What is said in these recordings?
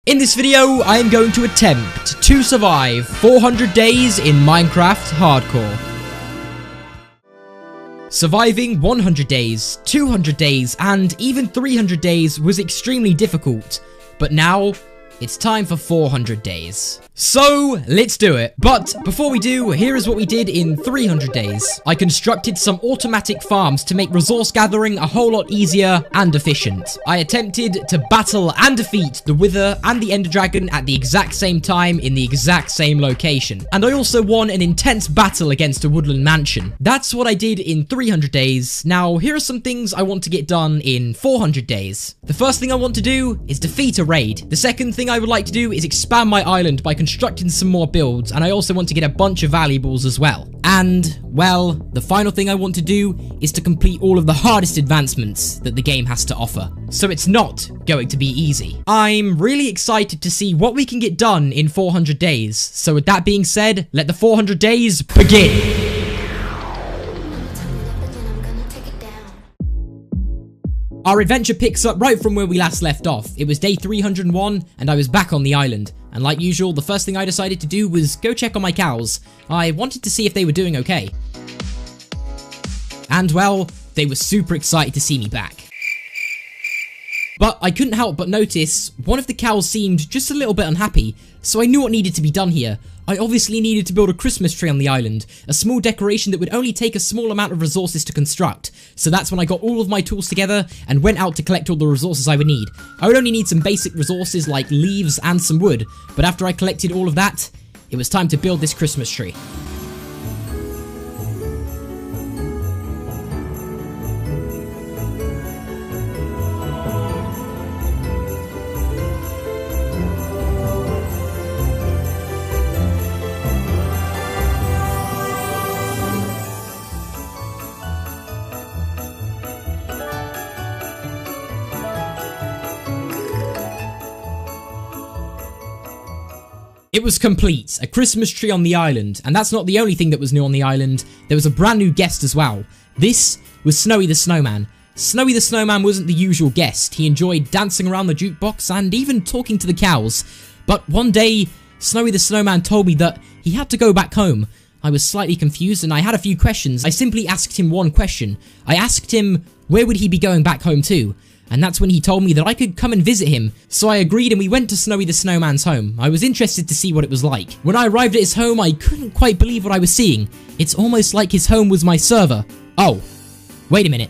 In this video, I am going to attempt to survive 400 days in Minecraft Hardcore. Surviving 100 days, 200 days, and even 300 days was extremely difficult, but now it's time for 400 days. So, let's do it. But before we do, here is what we did in 300 days. I constructed some automatic farms to make resource gathering a whole lot easier and efficient. I attempted to battle and defeat the Wither and the Ender Dragon at the exact same time in the exact same location. And I also won an intense battle against a woodland mansion. That's what I did in 300 days. Now, here are some things I want to get done in 400 days. The first thing I want to do is defeat a raid. The second thing I would like to do is expand my island by constructing some more builds, and I also want to get a bunch of valuables as well. And, well, the final thing I want to do is to complete all of the hardest advancements that the game has to offer. So it's not going to be easy. I'm really excited to see what we can get done in 400 days. So with that being said, let the 400 days begin! Our adventure picks up right from where we last left off. It was day 301 and I was back on the island. And like usual, the first thing I decided to do was go check on my cows. I wanted to see if they were doing okay. And well, they were super excited to see me back. But I couldn't help but notice one of the cows seemed just a little bit unhappy, so I knew what needed to be done here. I obviously needed to build a Christmas tree on the island, a small decoration that would only take a small amount of resources to construct. So that's when I got all of my tools together and went out to collect all the resources I would need. I would only need some basic resources like leaves and some wood, but after I collected all of that, it was time to build this Christmas tree. It was complete, a Christmas tree on the island, and that's not the only thing that was new on the island. There was a brand new guest as well. This was Snowy the Snowman. Snowy the Snowman wasn't the usual guest. He enjoyed dancing around the jukebox and even talking to the cows. But one day, Snowy the Snowman told me that he had to go back home. I was slightly confused and I had a few questions. I simply asked him one question. I asked him where would he be going back home to? And that's when he told me that I could come and visit him. So I agreed and we went to Snowy the Snowman's home. I was interested to see what it was like. When I arrived at his home, I couldn't quite believe what I was seeing. It's almost like his home was my server. Oh, wait a minute.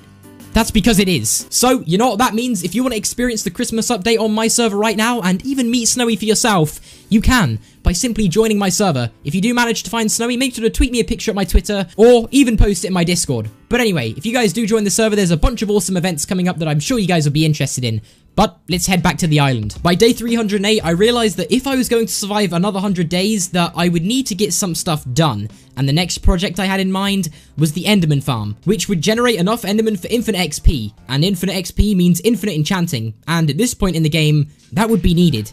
That's because it is. So, you know what that means? If you want to experience the Christmas update on my server right now and even meet Snowy for yourself, you can by simply joining my server. If you do manage to find Snowy, make sure to tweet me a picture at my Twitter or even post it in my Discord. But anyway, if you guys do join the server, there's a bunch of awesome events coming up that I'm sure you guys will be interested in. But let's head back to the island. By day 308, I realized that if I was going to survive another 100 days, that I would need to get some stuff done. And the next project I had in mind was the Enderman farm, which would generate enough Enderman for infinite XP. And infinite XP means infinite enchanting. And at this point in the game, that would be needed.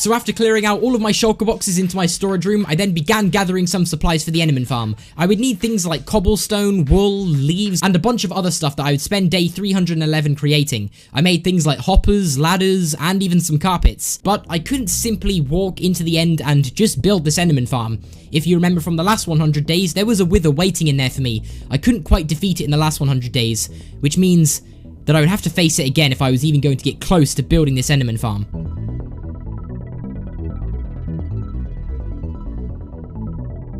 So after clearing out all of my shulker boxes into my storage room, I then began gathering some supplies for the Enderman farm. I would need things like cobblestone, wool, leaves, and a bunch of other stuff that I would spend day 311 creating. I made things like hoppers, ladders, and even some carpets. But I couldn't simply walk into the end and just build this Enderman farm. If you remember from the last 100 days, there was a Wither waiting in there for me. I couldn't quite defeat it in the last 100 days, which means that I would have to face it again if I was even going to get close to building this Enderman farm.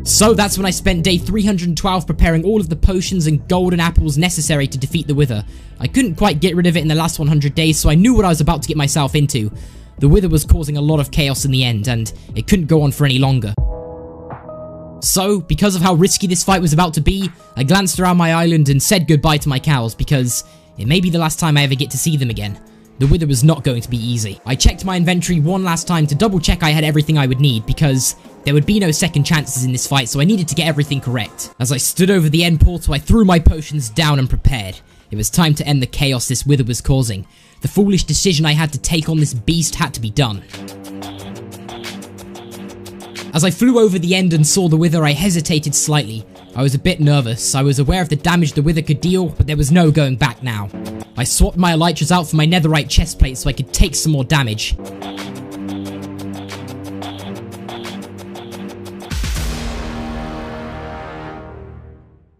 So that's when I spent day 312 preparing all of the potions and golden apples necessary to defeat the Wither. I couldn't quite get rid of it in the last 100 days, so I knew what I was about to get myself into. The Wither was causing a lot of chaos in the end, and it couldn't go on for any longer. So, because of how risky this fight was about to be, I glanced around my island and said goodbye to my cows, because it may be the last time I ever get to see them again. The Wither was not going to be easy. I checked my inventory one last time to double check I had everything I would need, because there would be no second chances in this fight, so I needed to get everything correct. As I stood over the end portal, I threw my potions down and prepared. It was time to end the chaos this Wither was causing. The foolish decision I had to take on this beast had to be done. As I flew over the end and saw the Wither, I hesitated slightly. I was a bit nervous. I was aware of the damage the Wither could deal, but there was no going back now. I swapped my elytras out for my netherite chestplate so I could take some more damage.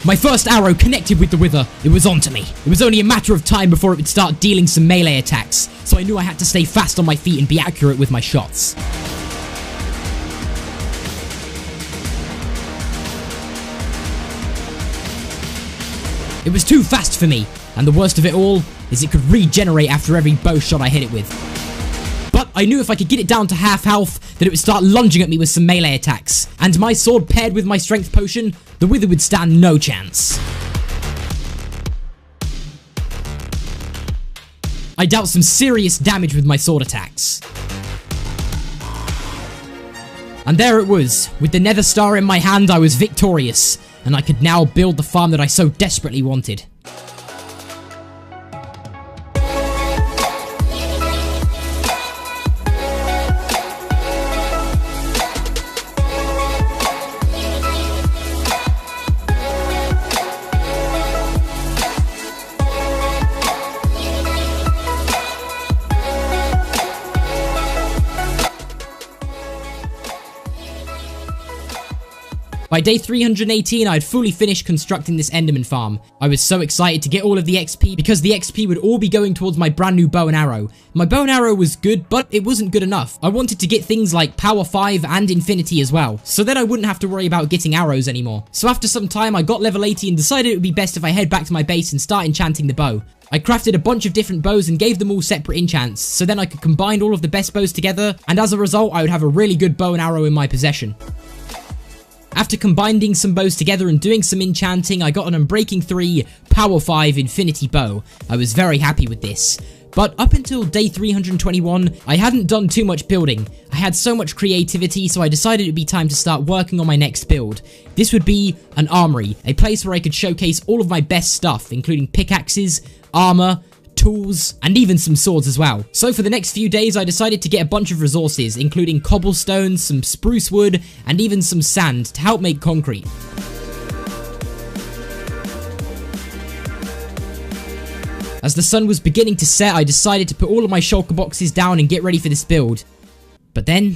My first arrow connected with the wither. It was onto me. It was only a matter of time before it would start dealing some melee attacks, so I knew I had to stay fast on my feet and be accurate with my shots. It was too fast for me, and the worst of it all is it could regenerate after every bow shot I hit it with. But I knew if I could get it down to half health, that it would start lunging at me with some melee attacks, and my sword paired with my strength potion, the wither would stand no chance. I dealt some serious damage with my sword attacks. And there it was. With the nether star in my hand, I was victorious, and I could now build the farm that I so desperately wanted. By day 318, I had fully finished constructing this Enderman farm. I was so excited to get all of the XP because the XP would all be going towards my brand new bow and arrow. My bow and arrow was good, but it wasn't good enough. I wanted to get things like power 5 and infinity as well, so then I wouldn't have to worry about getting arrows anymore. So after some time, I got level 80 and decided it would be best if I head back to my base and start enchanting the bow. I crafted a bunch of different bows and gave them all separate enchants, so then I could combine all of the best bows together, and as a result, I would have a really good bow and arrow in my possession. After combining some bows together and doing some enchanting, I got an Unbreaking 3 Power 5 Infinity Bow. I was very happy with this. But up until day 321, I hadn't done too much building. I had so much creativity, so I decided it would be time to start working on my next build. This would be an armory, a place where I could showcase all of my best stuff, including pickaxes, armor, tools, and even some swords as well. So for the next few days, I decided to get a bunch of resources, including cobblestones, some spruce wood, and even some sand to help make concrete. As the sun was beginning to set, I decided to put all of my shulker boxes down and get ready for this build. But then,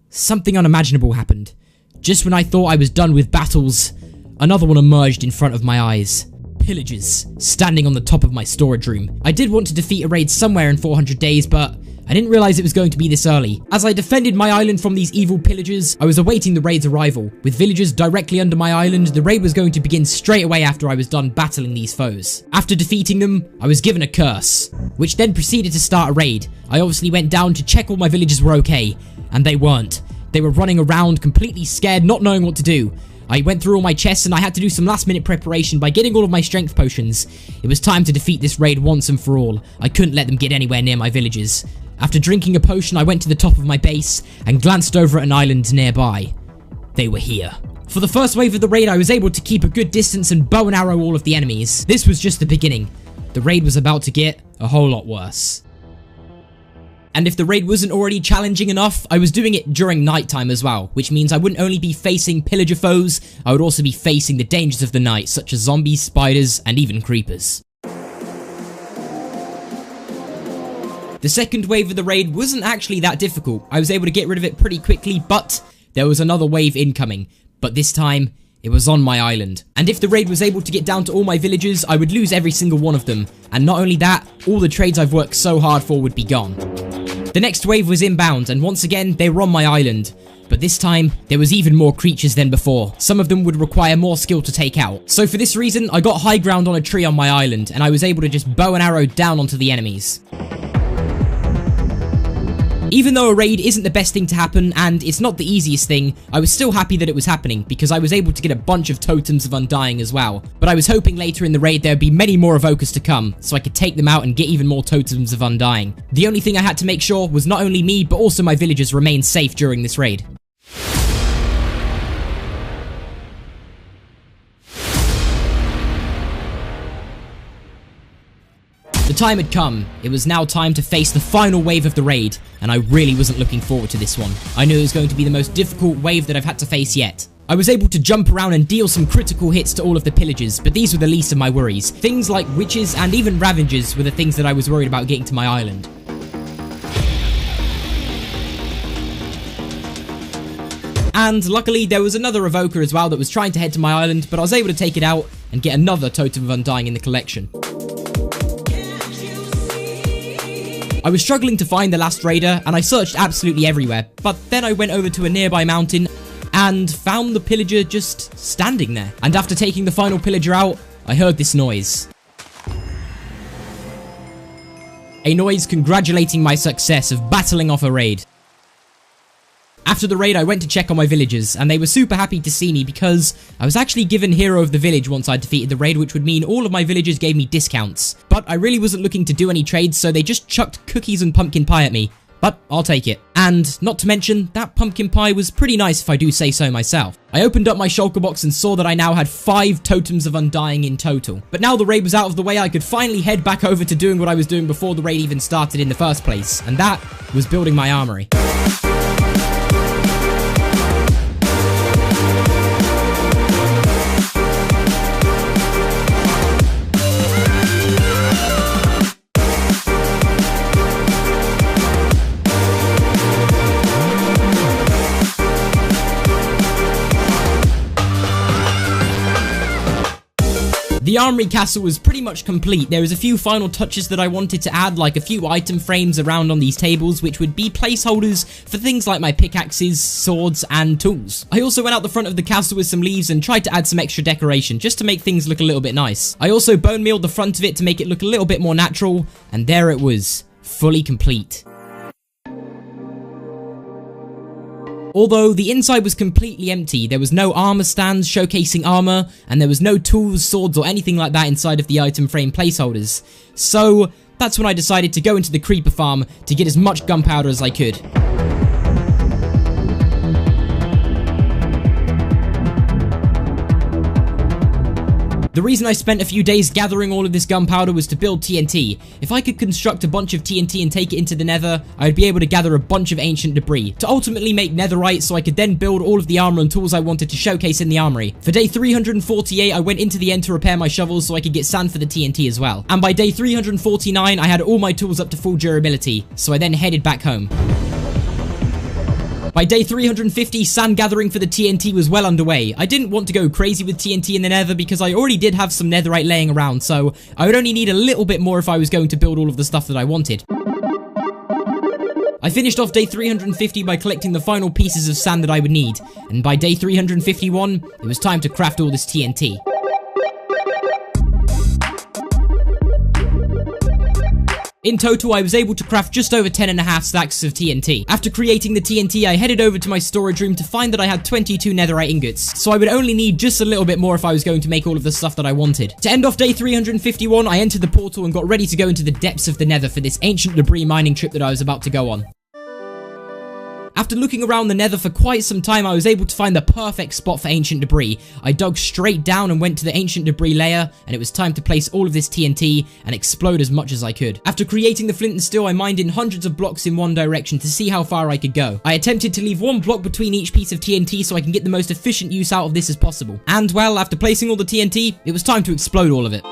something unimaginable happened. Just when I thought I was done with battles, another one emerged in front of my eyes. Pillagers, standing on the top of my storage room. I did want to defeat a raid somewhere in 400 days, but I didn't realize it was going to be this early. As I defended my island from these evil pillagers, I was awaiting the raid's arrival. With villagers directly under my island, the raid was going to begin straight away after I was done battling these foes. After defeating them, I was given a curse, which then proceeded to start a raid. I obviously went down to check all my villagers were okay, and they weren't. They were running around completely scared, not knowing what to do. I went through all my chests and I had to do some last minute preparation by getting all of my strength potions. It was time to defeat this raid once and for all. I couldn't let them get anywhere near my villagers. After drinking a potion, I went to the top of my base and glanced over at an island nearby. They were here. For the first wave of the raid, I was able to keep a good distance and bow and arrow all of the enemies. This was just the beginning. The raid was about to get a whole lot worse. And if the raid wasn't already challenging enough, I was doing it during nighttime as well, which means I wouldn't only be facing pillager foes, I would also be facing the dangers of the night, such as zombies, spiders, and even creepers. The second wave of the raid wasn't actually that difficult. I was able to get rid of it pretty quickly, but there was another wave incoming. But this time, it was on my island. And if the raid was able to get down to all my villagers, I would lose every single one of them. And not only that, all the trades I've worked so hard for would be gone. The next wave was inbound, and once again, they were on my island. But this time, there was even more creatures than before. Some of them would require more skill to take out. So for this reason, I got high ground on a tree on my island, and I was able to just bow and arrow down onto the enemies. Even though a raid isn't the best thing to happen, and it's not the easiest thing, I was still happy that it was happening, because I was able to get a bunch of totems of undying as well. But I was hoping later in the raid there would be many more evokers to come, so I could take them out and get even more totems of undying. The only thing I had to make sure was not only me, but also my villagers remained safe during this raid. The time had come. It was now time to face the final wave of the raid, and I really wasn't looking forward to this one. I knew it was going to be the most difficult wave that I've had to face yet. I was able to jump around and deal some critical hits to all of the pillagers, but these were the least of my worries. Things like witches and even ravengers were the things that I was worried about getting to my island. And luckily there was another evoker as well that was trying to head to my island, but I was able to take it out and get another Totem of Undying in the collection. I was struggling to find the last raider, and I searched absolutely everywhere, but then I went over to a nearby mountain and found the pillager just standing there. And after taking the final pillager out, I heard this noise. A noise congratulating my success of battling off a raid. After the raid, I went to check on my villagers, and they were super happy to see me because I was actually given Hero of the Village once I defeated the raid, which would mean all of my villagers gave me discounts. But I really wasn't looking to do any trades, so they just chucked cookies and pumpkin pie at me. But I'll take it. And not to mention, that pumpkin pie was pretty nice if I do say so myself. I opened up my shulker box and saw that I now had 5 Totems of Undying in total. But now the raid was out of the way, I could finally head back over to doing what I was doing before the raid even started in the first place. And that was building my armory. The armory castle was pretty much complete. There was a few final touches that I wanted to add, like a few item frames around on these tables, which would be placeholders for things like my pickaxes, swords, and tools. I also went out the front of the castle with some leaves and tried to add some extra decoration, just to make things look a little bit nice. I also bone mealed the front of it to make it look a little bit more natural, and there it was, fully complete. Although the inside was completely empty, there was no armor stands showcasing armor, and there was no tools, swords, or anything like that inside of the item frame placeholders. So that's when I decided to go into the creeper farm to get as much gunpowder as I could. The reason I spent a few days gathering all of this gunpowder was to build TNT. If I could construct a bunch of TNT and take it into the nether, I would be able to gather a bunch of ancient debris to ultimately make netherite so I could then build all of the armor and tools I wanted to showcase in the armory. For day 348, I went into the end to repair my shovels so I could get sand for the TNT as well. And by day 349, I had all my tools up to full durability, so I then headed back home. By day 350, sand gathering for the TNT was well underway. I didn't want to go crazy with TNT in the nether because I already did have some netherite laying around, so I would only need a little bit more if I was going to build all of the stuff that I wanted. I finished off day 350 by collecting the final pieces of sand that I would need, and by day 351, it was time to craft all this TNT. In total, I was able to craft just over 10.5 stacks of TNT. After creating the TNT, I headed over to my storage room to find that I had 22 netherite ingots, so I would only need just a little bit more if I was going to make all of the stuff that I wanted. To end off day 351, I entered the portal and got ready to go into the depths of the nether for this ancient debris mining trip that I was about to go on. After looking around the nether for quite some time, I was able to find the perfect spot for ancient debris. I dug straight down and went to the ancient debris layer, and it was time to place all of this TNT and explode as much as I could. After creating the flint and steel, I mined in hundreds of blocks in one direction to see how far I could go. I attempted to leave one block between each piece of TNT so I can get the most efficient use out of this as possible. And well, after placing all the TNT, it was time to explode all of it.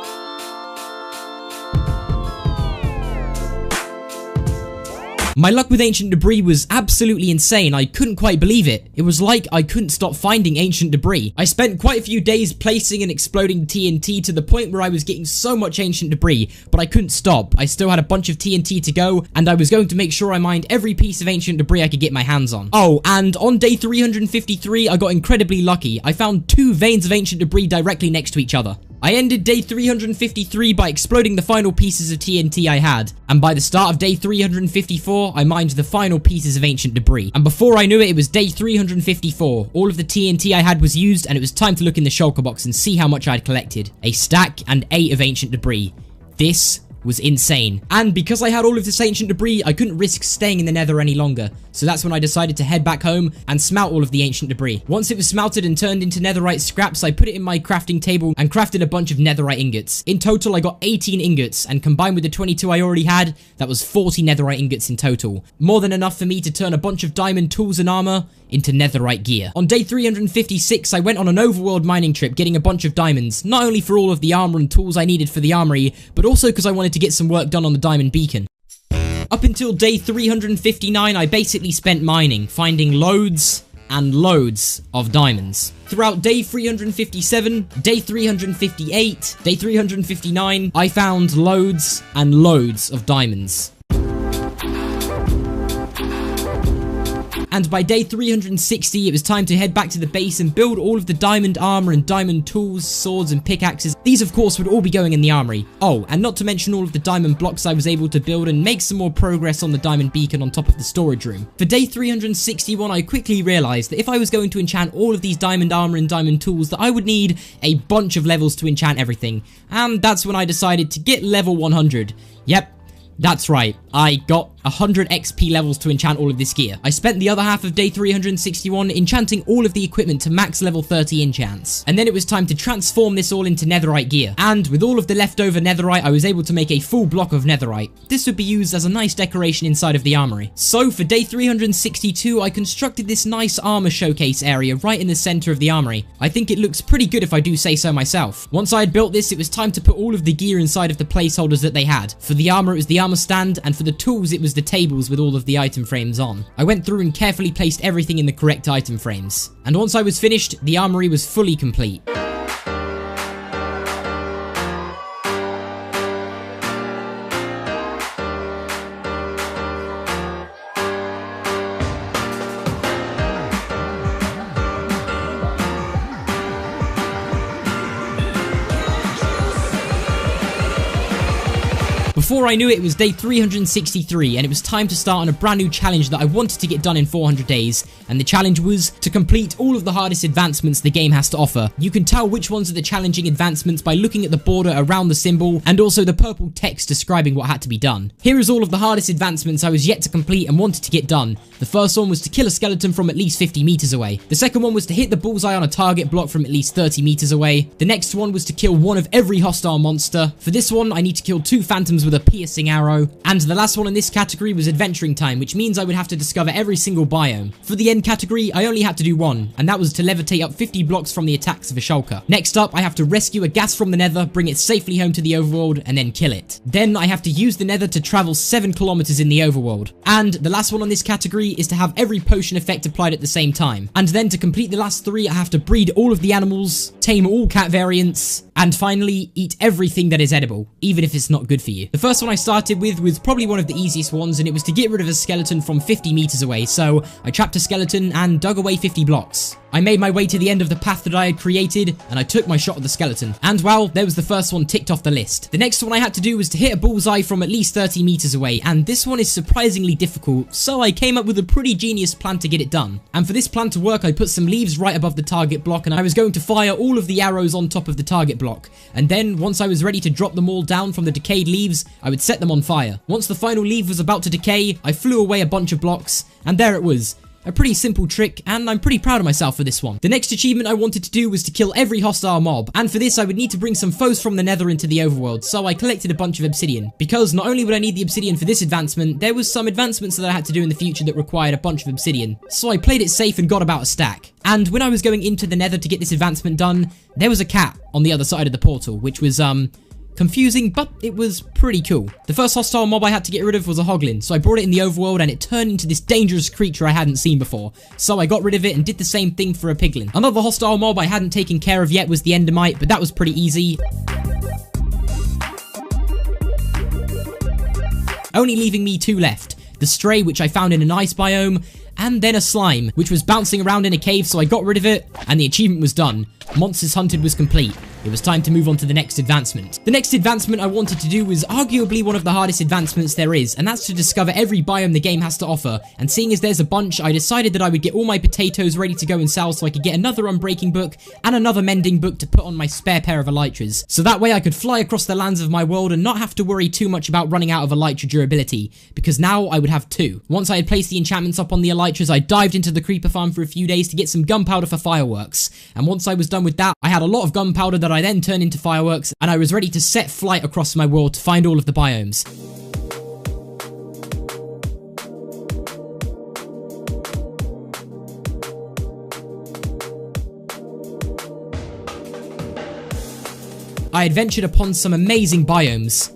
My luck with ancient debris was absolutely insane. I couldn't quite believe it. It was like I couldn't stop finding ancient debris. I spent quite a few days placing and exploding TNT to the point where I was getting so much ancient debris, but I couldn't stop. I still had a bunch of TNT to go, and I was going to make sure I mined every piece of ancient debris I could get my hands on. Oh, and on day 353, I got incredibly lucky. I found 2 veins of ancient debris directly next to each other. I ended day 353 by exploding the final pieces of TNT I had, and by the start of day 354, I mined the final pieces of ancient debris. And before I knew it, it was day 354. All of the TNT I had was used, and it was time to look in the shulker box and see how much I had collected. A stack and 8 of ancient debris. This was insane. And because I had all of this ancient debris, I couldn't risk staying in the nether any longer. So that's when I decided to head back home and smelt all of the ancient debris. Once it was smelted and turned into netherite scraps, I put it in my crafting table and crafted a bunch of netherite ingots. In total, I got 18 ingots, and combined with the 22 I already had, that was 40 netherite ingots in total. More than enough for me to turn a bunch of diamond tools and armor into netherite gear. On day 356, I went on an overworld mining trip getting a bunch of diamonds, not only for all of the armor and tools I needed for the armory, but also because I wanted to get some work done on the diamond beacon. Up until day 359, I basically spent mining, finding loads and loads of diamonds. Throughout day 357, day 358, day 359, I found loads and loads of diamonds. And by day 360, it was time to head back to the base and build all of the diamond armor and diamond tools, swords and pickaxes. These of course would all be going in the armory. Oh, and not to mention all of the diamond blocks I was able to build and make some more progress on the diamond beacon on top of the storage room. For day 361, I quickly realized that if I was going to enchant all of these diamond armor and diamond tools, that I would need a bunch of levels to enchant everything. And that's when I decided to get level 100. Yep. That's right, I got 100 XP levels to enchant all of this gear. I spent the other half of day 361 enchanting all of the equipment to max level 30 enchants. And then it was time to transform this all into netherite gear. And with all of the leftover netherite, I was able to make a full block of netherite. This would be used as a nice decoration inside of the armory. So for day 362, I constructed this nice armor showcase area right in the center of the armory. I think it looks pretty good if I do say so myself. Once I had built this, it was time to put all of the gear inside of the placeholders that they had. For the armor, it was the armor stand, and for the tools it was the tables with all of the item frames on. I went through and carefully placed everything in the correct item frames. And once I was finished, the armory was fully complete. Before I knew it, it was day 363, and it was time to start on a brand new challenge that I wanted to get done in 400 days, and the challenge was to complete all of the hardest advancements the game has to offer. You can tell which ones are the challenging advancements by looking at the border around the symbol, and also the purple text describing what had to be done. Here is all of the hardest advancements I was yet to complete and wanted to get done. The first one was to kill a skeleton from at least 50 meters away. The second one was to hit the bullseye on a target block from at least 30 meters away. The next one was to kill one of every hostile monster. For this one, I need to kill 2 phantoms with a piercing arrow. And the last one in this category was adventuring time, which means I would have to discover every single biome. For the end category, I only had to do one, and that was to levitate up 50 blocks from the attacks of a shulker. Next up, I have to rescue a ghast from the nether, bring it safely home to the overworld, and then kill it. Then I have to use the nether to travel 7 kilometers in the overworld. And the last one on this category is to have every potion effect applied at the same time. And then to complete the last 3, I have to breed all of the animals, tame all cat variants, and finally eat everything that is edible, even if it's not good for you. The first one I started with was probably one of the easiest ones, and it was to get rid of a skeleton from 50 meters away. So I trapped a skeleton and dug away 50 blocks. I made my way to the end of the path that I had created, and I took my shot at the skeleton. And well, there was the first one ticked off the list. The next one I had to do was to hit a bullseye from at least 30 meters away, and this one is surprisingly difficult, so I came up with a pretty genius plan to get it done. And for this plan to work, I put some leaves right above the target block, and I was going to fire all of the arrows on top of the target block. And then, once I was ready to drop them all down from the decayed leaves, I would set them on fire. Once the final leaf was about to decay, I flew away a bunch of blocks, and there it was. A pretty simple trick, and I'm pretty proud of myself for this one. The next achievement I wanted to do was to kill every hostile mob, and for this I would need to bring some foes from the nether into the overworld, so I collected a bunch of obsidian. Because not only would I need the obsidian for this advancement, there was some advancements that I had to do in the future that required a bunch of obsidian. So I played it safe and got about a stack. And when I was going into the nether to get this advancement done, there was a cat on the other side of the portal, which was, confusing, but it was pretty cool. The first hostile mob I had to get rid of was a hoglin, so I brought it in the overworld and it turned into this dangerous creature I hadn't seen before. So I got rid of it and did the same thing for a piglin. Another hostile mob I hadn't taken care of yet was the endermite, but that was pretty easy. Only leaving me 2 left. The stray, which I found in an ice biome, and then a slime, which was bouncing around in a cave, so I got rid of it, and the achievement was done. Monsters hunted was complete. it was time to move on to the next advancement. The next advancement I wanted to do was arguably one of the hardest advancements there is, and that's to discover every biome the game has to offer. And seeing as there's a bunch, I decided that I would get all my potatoes ready to go and sell so I could get another unbreaking book and another mending book to put on my spare pair of elytras. So that way I could fly across the lands of my world and not have to worry too much about running out of elytra durability, because now I would have 2. Once I had placed the enchantments up on the elytras, I dived into the creeper farm for a few days to get some gunpowder for fireworks. And once I was done with that, I had a lot of gunpowder that I then turned into fireworks, and I was ready to set flight across my world to find all of the biomes. I had ventured upon some amazing biomes.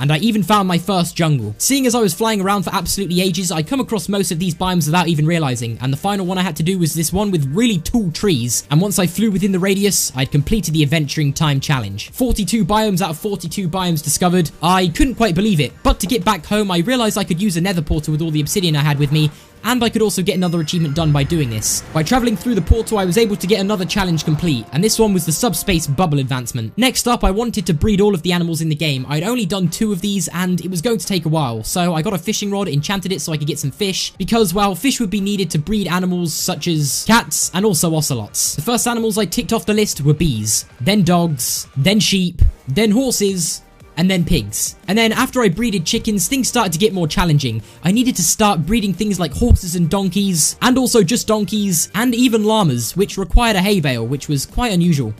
And I even found my first jungle. Seeing as I was flying around for absolutely ages, I come across most of these biomes without even realizing, and the final one I had to do was this one with really tall trees, and once I flew within the radius, I'd completed the adventuring time challenge. 42 biomes out of 42 biomes discovered. I couldn't quite believe it, but to get back home, I realized I could use a nether portal with all the obsidian I had with me, and I could also get another achievement done by doing this. By traveling through the portal, I was able to get another challenge complete, and this one was the subspace bubble advancement. Next up, I wanted to breed all of the animals in the game. I'd only done 2 of these, and it was going to take a while, so I got a fishing rod, enchanted it so I could get some fish, because, well, fish would be needed to breed animals such as cats and also ocelots. The first animals I ticked off the list were bees, then dogs, then sheep, then horses, and then pigs. And then after I breeded chickens, things started to get more challenging. I needed to start breeding things like horses and donkeys, and also just donkeys, and even llamas, which required a hay bale, which was quite unusual.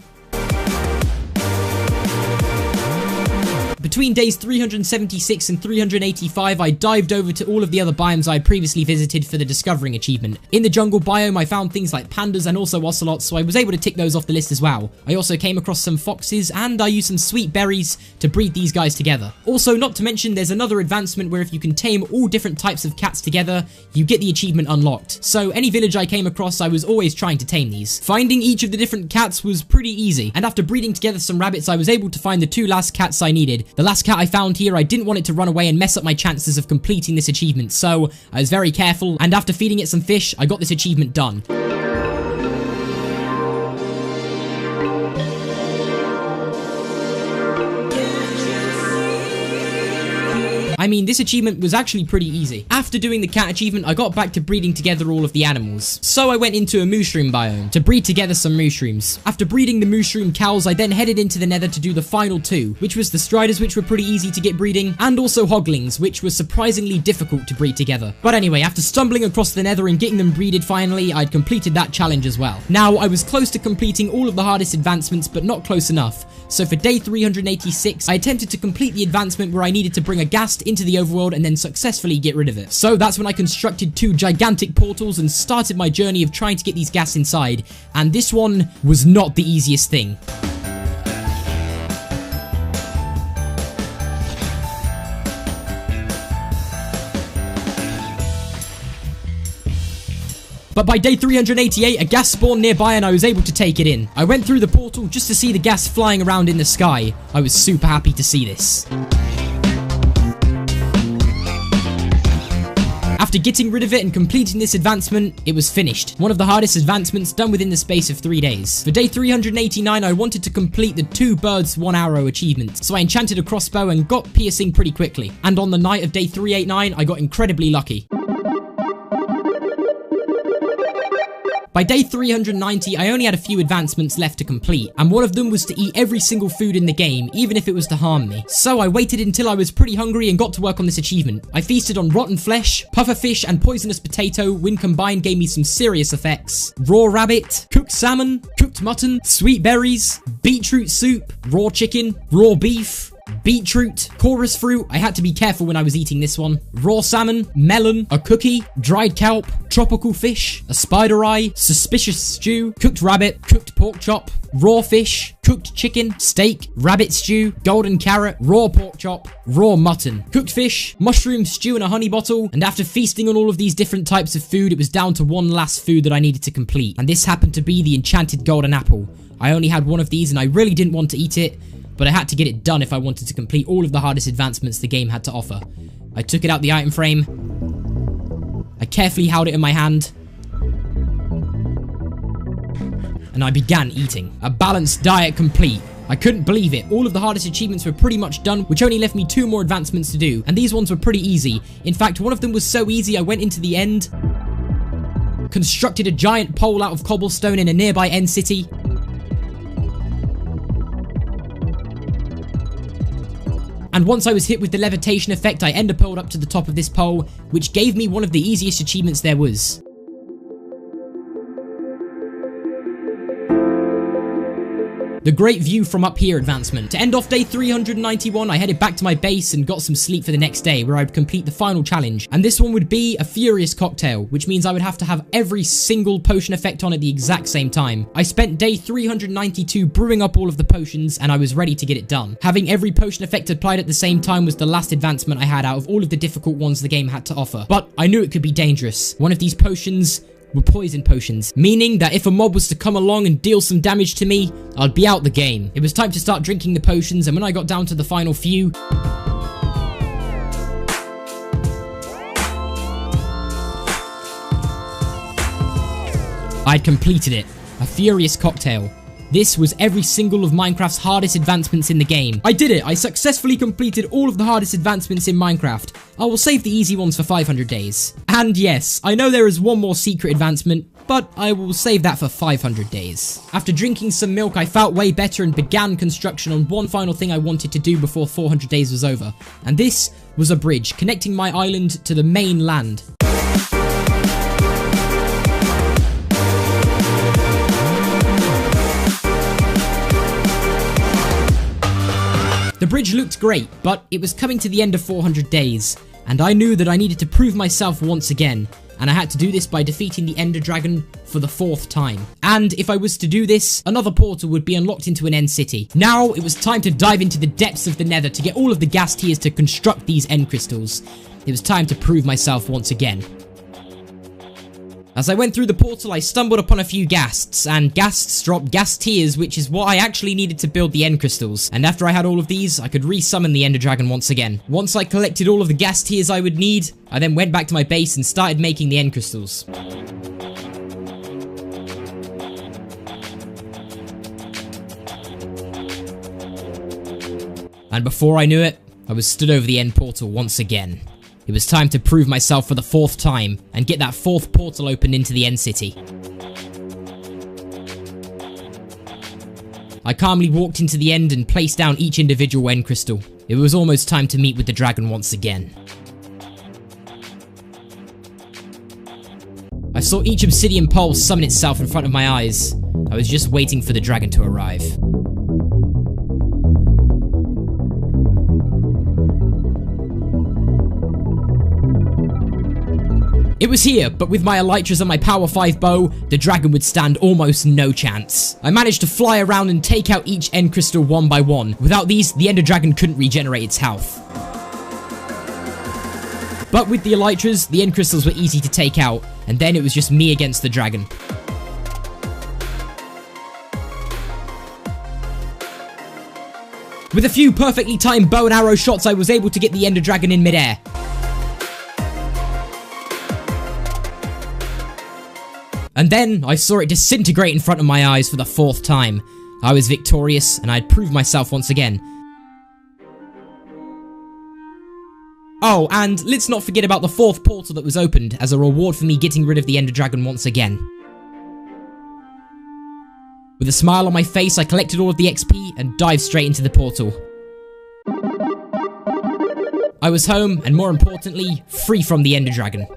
Between days 376 and 385, I dived over to all of the other biomes I had previously visited for the discovering achievement. In the jungle biome, I found things like pandas and also ocelots, so I was able to tick those off the list as well. I also came across some foxes, and I used some sweet berries to breed these guys together. Also, not to mention, there's another advancement where if you can tame all different types of cats together, you get the achievement unlocked. So any village I came across, I was always trying to tame these. Finding each of the different cats was pretty easy, and after breeding together some rabbits, I was able to find the 2 last cats I needed. The last cat I found here, I didn't want it to run away and mess up my chances of completing this achievement, so I was very careful, and after feeding it some fish, I got this achievement done. I mean, this achievement was actually pretty easy. After doing the cat achievement, I got back to breeding together all of the animals. So I went into a mushroom biome to breed together some mushrooms. After breeding the mushroom cows, I then headed into the nether to do the final 2, which was the striders, which were pretty easy to get breeding, and also hoglings, which was surprisingly difficult to breed together. But anyway, after stumbling across the nether and getting them breeded finally, I'd completed that challenge as well. Now, I was close to completing all of the hardest advancements, but not close enough. So for day 386, I attempted to complete the advancement where I needed to bring a ghast into the overworld and then successfully get rid of it. So that's when I constructed 2 gigantic portals and started my journey of trying to get these ghasts inside, and this one was not the easiest thing. But by day 388, a ghast spawned nearby and I was able to take it in. I went through the portal just to see the ghast flying around in the sky. I was super happy to see this. After getting rid of it and completing this advancement, it was finished. One of the hardest advancements done within the space of 3 days. For day 389, I wanted to complete the 2 birds 1 arrow achievement, so I enchanted a crossbow and got piercing pretty quickly. And on the night of day 389, I got incredibly lucky. By day 390, I only had a few advancements left to complete, and one of them was to eat every single food in the game, even if it was to harm me. So I waited until I was pretty hungry and got to work on this achievement. I feasted on rotten flesh, pufferfish, and poisonous potato, when combined gave me some serious effects. Raw rabbit, cooked salmon, cooked mutton, sweet berries, beetroot soup, raw chicken, raw beef, beetroot, chorus fruit, I had to be careful when I was eating this one, raw salmon, melon, a cookie, dried kelp, tropical fish, a spider eye, suspicious stew, cooked rabbit, cooked pork chop, raw fish, cooked chicken, steak, rabbit stew, golden carrot, raw pork chop, raw mutton, cooked fish, mushroom stew in a honey bottle, and after feasting on all of these different types of food, it was down to one last food that I needed to complete, and this happened to be the enchanted golden apple. I only had one of these and I really didn't want to eat it, but I had to get it done if I wanted to complete all of the hardest advancements the game had to offer. I took it out the item frame. I carefully held it in my hand. And I began eating. A balanced diet complete. I couldn't believe it. All of the hardest achievements were pretty much done, which only left me 2 more advancements to do. And these ones were pretty easy. In fact, one of them was so easy I went into the end, constructed a giant pole out of cobblestone in a nearby end city, and once I was hit with the levitation effect, I ender-pearled up to the top of this pole, which gave me one of the easiest achievements there was. The great view from up here advancement. To end off day 391, I headed back to my base and got some sleep for the next day, where I would complete the final challenge. And this one would be a furious cocktail, which means I would have to have every single potion effect on at the exact same time. I spent day 392 brewing up all of the potions, and I was ready to get it done. Having every potion effect applied at the same time was the last advancement I had out of all of the difficult ones the game had to offer. But I knew it could be dangerous. One of these potions were poison potions, meaning that if a mob was to come along and deal some damage to me, I'd be out the game. It was time to start drinking the potions, and when I got down to the final few, I'd completed it. A furious cocktail. This was every single of Minecraft's hardest advancements in the game. I did it! I successfully completed all of the hardest advancements in Minecraft. I will save the easy ones for 500 days. And yes, I know there is one more secret advancement, but I will save that for 500 days. After drinking some milk, I felt way better and began construction on one final thing I wanted to do before 400 days was over. And this was a bridge connecting my island to the main land. The bridge looked great, but it was coming to the end of 400 days, and I knew that I needed to prove myself once again, and I had to do this by defeating the Ender Dragon for the 4th time. And if I was to do this, another portal would be unlocked into an end city. Now, it was time to dive into the depths of the Nether to get all of the ghast tears to construct these end crystals. It was time to prove myself once again. As I went through the portal, I stumbled upon a few ghasts, and ghasts drop ghast tears, which is what I actually needed to build the end crystals. And after I had all of these, I could resummon the Ender Dragon once again. Once I collected all of the ghast tears I would need, I then went back to my base and started making the end crystals. And before I knew it, I was stood over the end portal once again. It was time to prove myself for the 4th time and get that 4th portal opened into the end city. I calmly walked into the end and placed down each individual end crystal. It was almost time to meet with the dragon once again. I saw each obsidian pole summon itself in front of my eyes. I was just waiting for the dragon to arrive. It was here, but with my elytras and my power 5 bow, the dragon would stand almost no chance. I managed to fly around and take out each end crystal one by one. Without these, the Ender Dragon couldn't regenerate its health. But with the elytras, the end crystals were easy to take out, and then it was just me against the dragon. With a few perfectly timed bow and arrow shots, I was able to get the Ender Dragon in midair. And then, I saw it disintegrate in front of my eyes for the 4th time. I was victorious, and I had proved myself once again. Oh, and let's not forget about the 4th portal that was opened as a reward for me getting rid of the Ender Dragon once again. With a smile on my face, I collected all of the XP and dived straight into the portal. I was home, and more importantly, free from the Ender Dragon.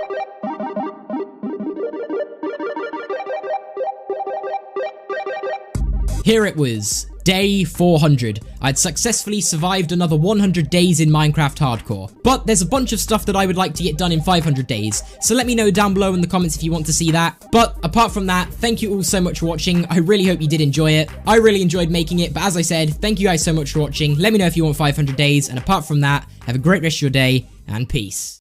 Here it was, day 400. I'd successfully survived another 100 days in Minecraft Hardcore. But there's a bunch of stuff that I would like to get done in 500 days, so let me know down below in the comments if you want to see that. But apart from that, thank you all so much for watching. I really hope you did enjoy it. I really enjoyed making it, but as I said, thank you guys so much for watching. Let me know if you want 500 days, and apart from that, have a great rest of your day, and peace.